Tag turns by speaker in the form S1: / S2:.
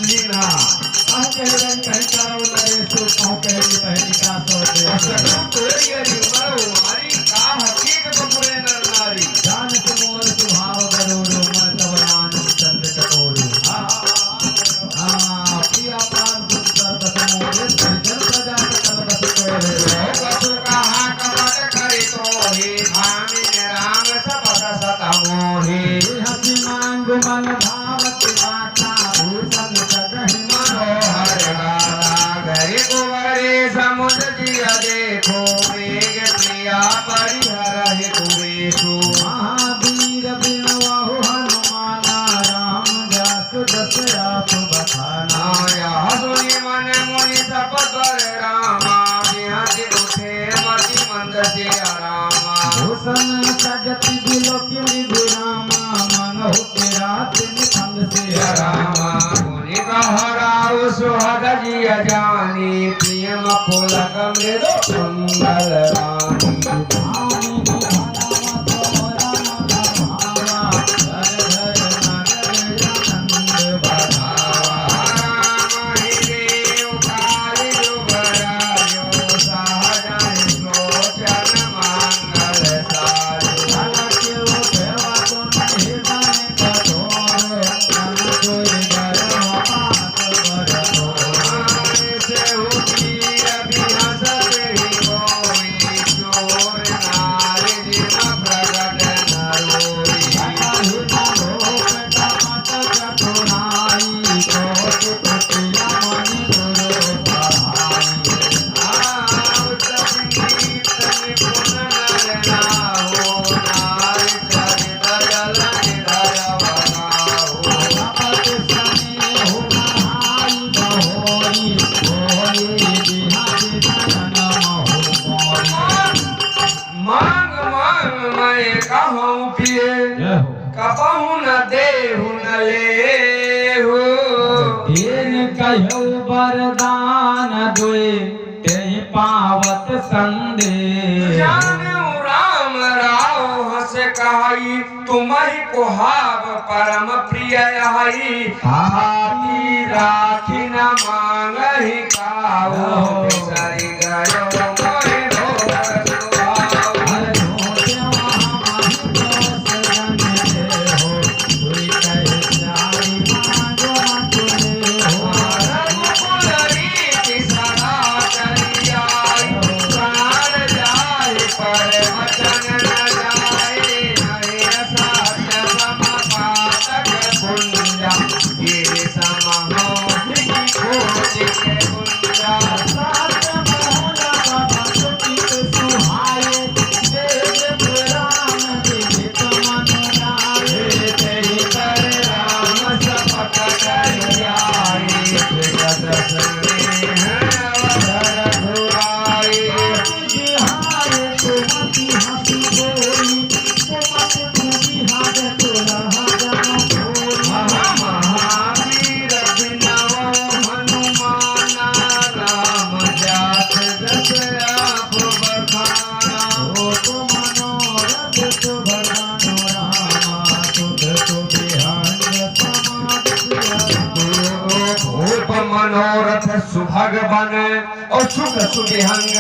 S1: लीना
S2: कहरन कहकारो लगे सो कहरी पहली का सो दे
S1: असकम तोरी गरी मरो हमारी का हकीकत बपुरे नर नारी
S2: जान मोर सुभाव गरोरो मन तवरान चंद चकोरो प्रिया प्राण सुंदर बसमोरे सज्जन प्रजा सकल बस कोरे
S1: कसु कहा कमट करी तो हे धामी राम सबद सत मोहे
S2: हसी मांग मन भावत माता भूषण सगहि
S1: मनोहर गाला घरे कुंवरे समुद्र जिया देखो मेघ प्रिया परिहर हे कुवेशु
S2: महावीर बिनवाहु हनुमाना राम दास दशरथ बखाना
S1: आया सुनी मन मुनि सपद्वर रामा बिहाति उठे मति मंद से रामा
S2: भूषण सजति बिलोकी मृदुरामा मनहु तेरा दिन खंड से
S1: रामा मुनि कहराउ सुहग जिय जानी प्रियम पुलक मृदु मंगल रानी कहूँ पिए कबहू न देहु न लेहु
S2: कहो वरदान दोए ते पावत संदेह
S1: जानू राम राव हस कहाई तुम्हि कुहाव परम प्रिय हई हाथी राखी न मांगहि काऊ बिसरि गयो मोहि मनोरथ सुभग बन और सुख सुविहंग